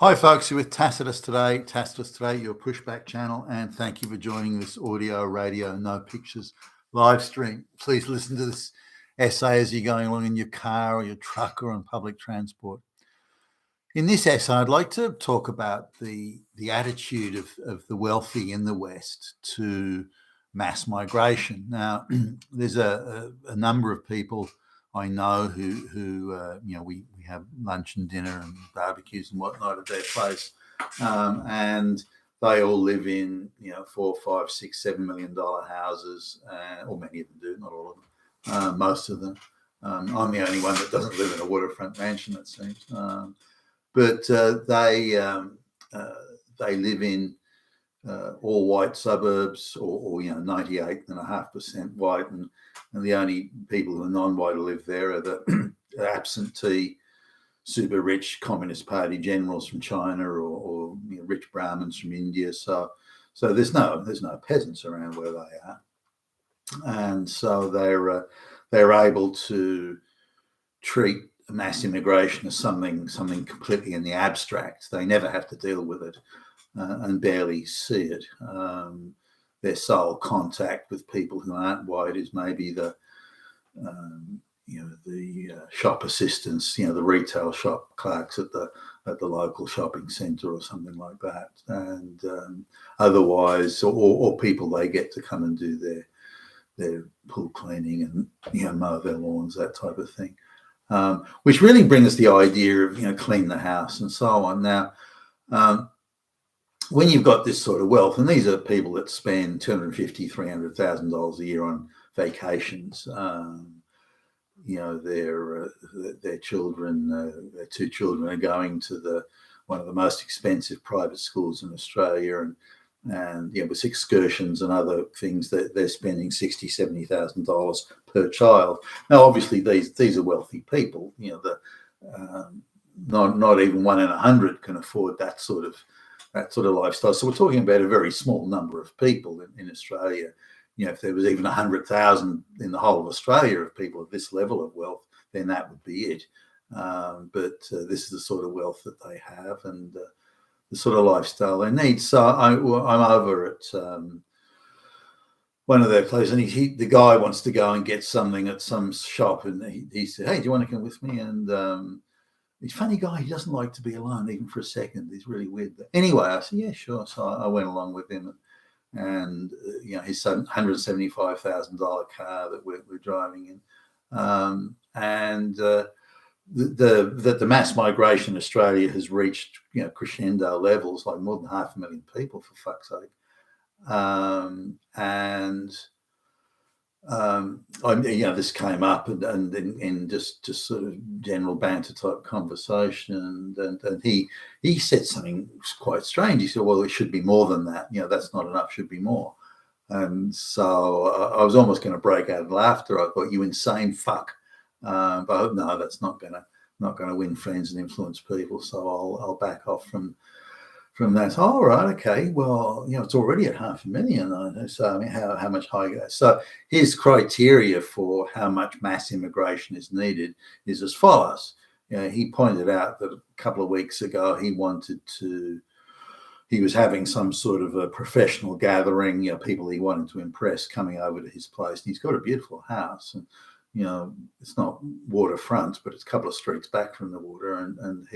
Hi folks, you're with Tacitus today, your pushback channel, and thank you for joining this audio, radio, no pictures live stream. Please listen to this essay as you're going along in your car or your truck or on public transport. In this essay, I'd like to talk about the attitude of the wealthy in the West to mass migration. Now, there's a number of people I know who we have lunch and dinner and barbecues and whatnot at their place, and they all live in $4, $5, $6, $7 million houses, or many of them do, not all of them, most of them. I'm the only one that doesn't live in a waterfront mansion, it seems, but they live in all white suburbs, or 98.5% white, and the only people who are non-white who live there are the absentee, super rich Communist Party generals from China or rich Brahmins from India. So there's no peasants around where they are, and so they're able to treat mass immigration as something completely in the abstract. They never have to deal with it. And barely see it. Their sole contact with people who aren't white is maybe the shop assistants, the retail shop clerks at the local shopping centre or something like that, and otherwise, or people they get to come and do their pool cleaning and mow their lawns, that type of thing, which really brings the idea of clean the house and so on. Now. When you've got this sort of wealth, and these are people that spend $250,000, $300,000 a year on vacations, their children, their two children are going to one of the most expensive private schools in Australia, and with excursions and other things that they're spending $60,000, $70,000 per child. Now, obviously, these are wealthy people. Not even 1 in 100 can afford that sort of lifestyle. So we're talking about a very small number of people in Australia. If there was even 100,000 in the whole of Australia of people of this level of wealth, then that would be it. But this is the sort of wealth that they have and the sort of lifestyle they need. So I'm over at one of their places, and the guy wants to go and get something at some shop, and he said, "Hey, do you want to come with me?" And he's a funny guy. He doesn't like to be alone even for a second. He's really weird. But anyway, I said, yeah, sure. So I went along with him, and his $175,000 car that we're driving in, and the mass migration in Australia has reached crescendo levels, like more than 500,000 people, for fuck's sake, this came up and in just sort of general banter type conversation, and he said something quite strange. He said, "Well, it should be more than that. That's not enough. Should be more." And so I was almost going to break out in laughter. I thought, "You insane fuck!" But no, that's not going to win friends and influence people. So I'll back off from that. All right, okay. Well, it's already at 500,000. So I mean, how much higher? So his criteria for how much mass immigration is needed is as follows. He pointed out that a couple of weeks ago he was having some sort of a professional gathering. People he wanted to impress coming over to his place. And he's got a beautiful house, and it's not waterfront, but it's a couple of streets back from the water, and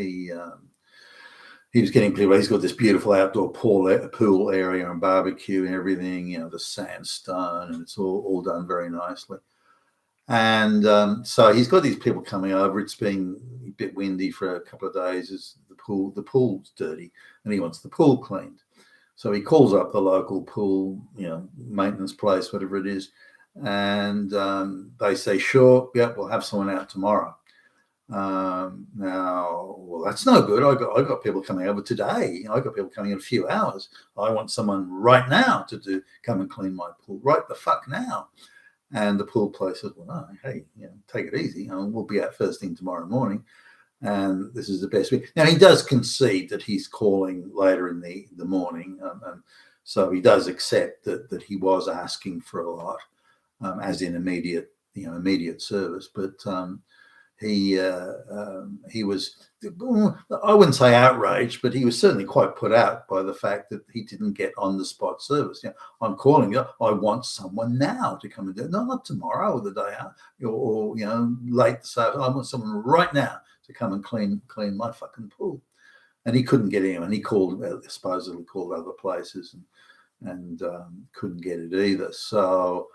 he was getting people. He's got this beautiful outdoor pool area and barbecue and everything, the sandstone, and it's all done very nicely. And so he's got these people coming over. It's been a bit windy for a couple of days. As the pool's dirty, and he wants the pool cleaned. So he calls up the local pool, maintenance place, whatever it is, and they say, "Sure, yep, we'll have someone out tomorrow." Now, well, that's no good. I got people coming over today. I got people coming in a few hours. I want someone right now to come and clean my pool right the fuck now. And the pool place says, "Well, no, hey, take it easy. We'll be out first thing tomorrow morning, and this is the best way." Now, he does concede that he's calling later in the morning, and so he does accept that he was asking for a lot, as in immediate service, but. he was, I wouldn't say outraged, but he was certainly quite put out by the fact that he didn't get on the spot service. I'm calling you. I want someone now to come and do it. No, not tomorrow or the day after, or late this afternoon. I want someone right now to come and clean my fucking pool. And he couldn't get anyone. He supposedly called other places and couldn't get it either. So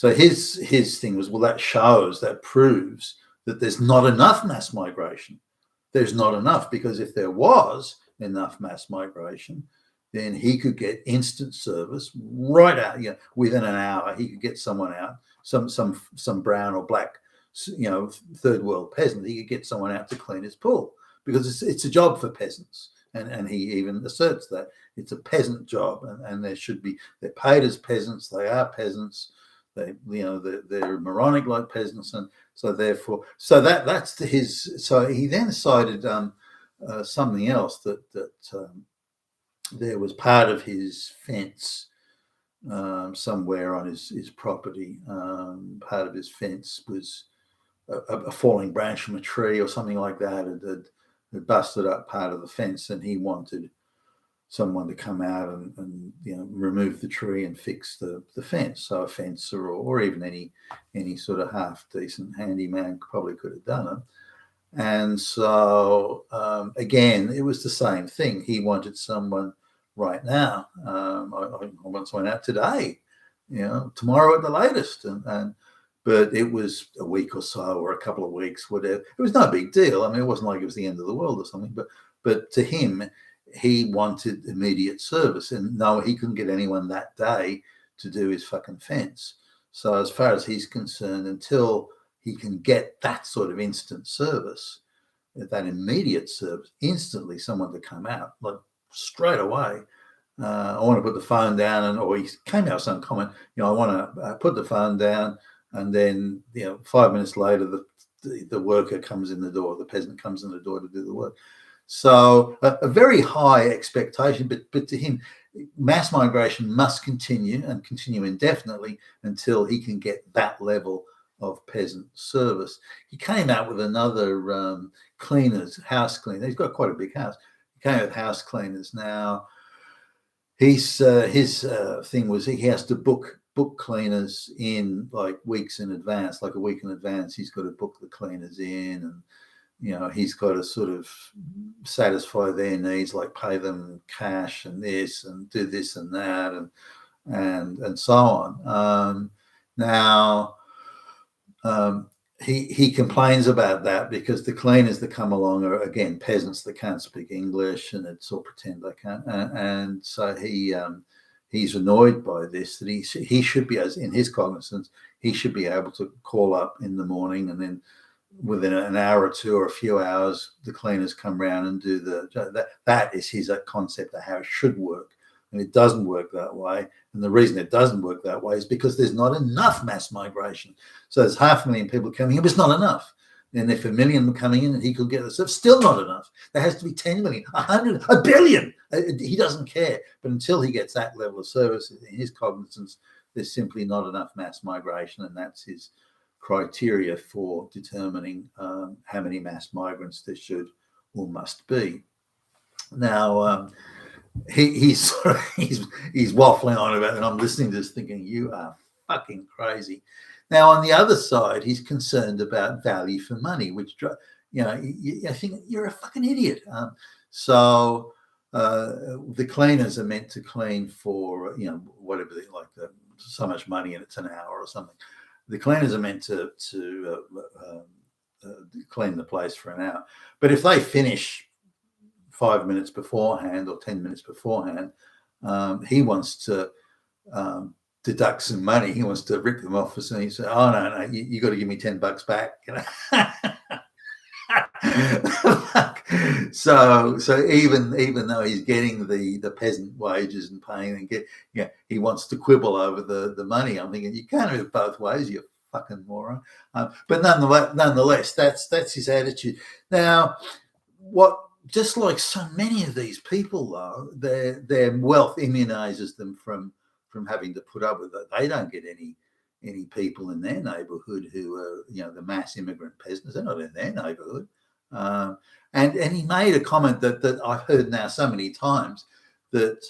his thing was, well, that proves that there's not enough mass migration. There's not enough, because if there was enough mass migration, then he could get instant service right out. Within an hour, he could get someone out, some brown or black, third world peasant. He could get someone out to clean his pool, because it's a job for peasants. And he even asserts that it's a peasant job, and they're paid as peasants. They are peasants. They're moronic like peasants, and so therefore, that's his. So he then cited something else that there was part of his fence somewhere on his property. Part of his fence was a falling branch from a tree or something like that. It busted up part of the fence, and he wanted someone to come out and remove the tree and fix the fence. So a fencer or even any sort of half decent handyman probably could have done it. And so again, it was the same thing. He wanted someone right now. I want someone out today, tomorrow at the latest, but it was a week or so, or a couple of weeks, whatever. It was no big deal. I mean, it wasn't like it was the end of the world or something, but to him, he wanted immediate service, and no, he couldn't get anyone that day to do his fucking fence. So as far as he's concerned, until he can get that sort of instant service, that immediate service, instantly someone to come out, like straight away. I want to put the phone down, or he came out with some comment, I want to put the phone down, and then 5 minutes later the worker comes in the door, the peasant comes in the door to do the work. So a very high expectation, but to him, mass migration must continue and continue indefinitely until he can get that level of peasant service. He came out with another house cleaner. He's got quite a big house. He came out with house cleaners. Now, his thing was he has to book cleaners in like weeks in advance, like a week in advance. He's got to book the cleaners in, and he's got to sort of satisfy their needs, like pay them cash and this and do this and that and so on. Now, he complains about that because the cleaners that come along are, again, peasants that can't speak English, and it's all pretend they can't. And so he's annoyed by this, that he should be, as in his cognizance, he should be able to call up in the morning, and then within an hour or two or a few hours, the cleaners come around and do that is his concept of how it should work. And it doesn't work that way. And the reason it doesn't work that way is because there's not enough mass migration. So there's 500,000 people coming in, but it's not enough. And if 1 million coming in, and he could get this, it's still not enough. There has to be 10 million, 100, 1 billion. He doesn't care. But until he gets that level of service, in his cognizance, there's simply not enough mass migration, and that's his criteria for determining how many mass migrants there should or must be. Now, he's waffling on about it, and I'm listening to this thinking, you are fucking crazy. Now, on the other side, he's concerned about value for money, which, I think you're a fucking idiot. So the cleaners are meant to clean for, whatever, like so much money, and it's an hour or something. The cleaners are meant to clean the place for an hour. But if they finish 5 minutes beforehand or 10 minutes beforehand, he wants to deduct some money. He wants to rip them off for something. He said, "Oh no, you got to give me $10 back." So even though he's getting the peasant wages and paying, and he wants to quibble over the money. I'm thinking, you can't have it both ways, you fucking moron. But nonetheless, that's his attitude. Now, just like so many of these people, though, their wealth immunizes them from having to put up with it. They don't get any people in their neighbourhood who are, the mass immigrant peasants. They're not in their neighbourhood. And he made a comment that I've heard now so many times, that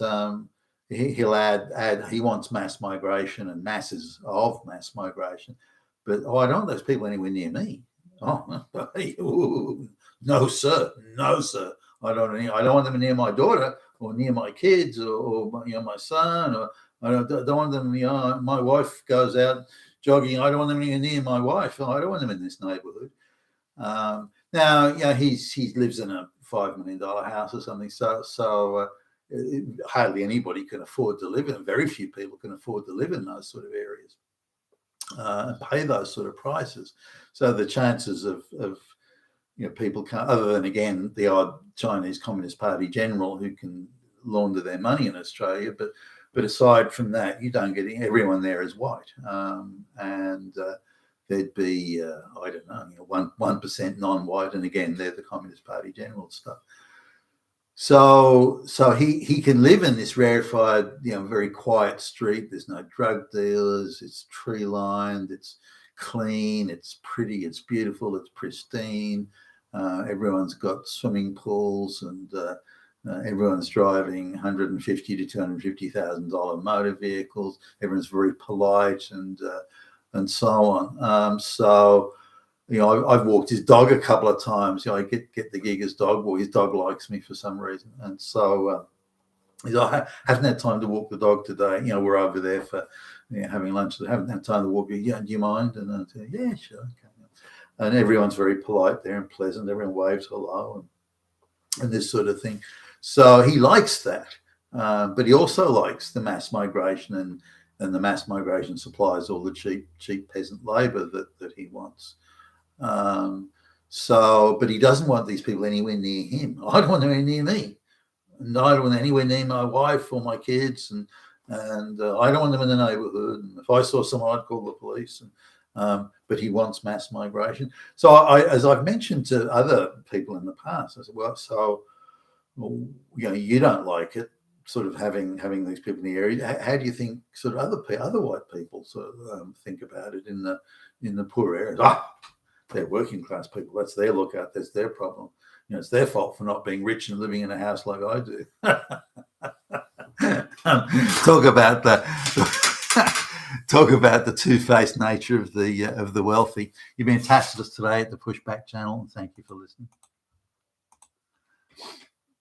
he'll add he wants mass migration and masses of mass migration, but I don't want those people anywhere near me. Oh, no, sir, no, sir. I don't want them near my daughter or near my kids or my son, or I don't want them. My wife goes out jogging. I don't want them near my wife. I don't want them in this neighbourhood. Now, he lives in a $5 million house or something. So hardly anybody can afford to live in. Very few people can afford to live in those sort of areas and pay those sort of prices. So the chances of people can't, other than again the odd Chinese Communist Party general who can launder their money in Australia, but aside from that, you don't get everyone there is white, and there'd be I don't know 1% non-white, and again they're the Communist Party general stuff. So he can live in this rarefied, very quiet street. There's no drug dealers. It's tree lined. It's clean. It's pretty. It's beautiful. It's pristine. Everyone's got swimming pools, and everyone's driving $150,000 to $250,000 motor vehicles. Everyone's very polite and so on. So I've walked his dog a couple of times. I get the gig as dog walk. His dog likes me for some reason, and so I haven't had time to walk the dog today. We're over there for having lunch. I haven't had time to walk. Yeah, do you mind? And I say, yeah, sure. Okay. And everyone's very polite there and pleasant. Everyone waves hello and this sort of thing. So he likes that, but he also likes the mass migration, and the mass migration supplies all the cheap peasant labour that he wants. But he doesn't want these people anywhere near him. I don't want them anywhere near me, and I don't want them anywhere near my wife or my kids, and I don't want them in the neighbourhood. And if I saw someone, I'd call the police. But he wants mass migration. So as I've mentioned to other people in the past, I said, you don't like it, sort of having these people in the area. How do you think sort of other white people sort of think about it in the poor areas? They're working class people. That's their lookout. That's their problem. It's their fault for not being rich and living in a house like I do. Talk about the two-faced nature of the wealthy. You've been attached to us today at the Pushback channel, and thank you for listening.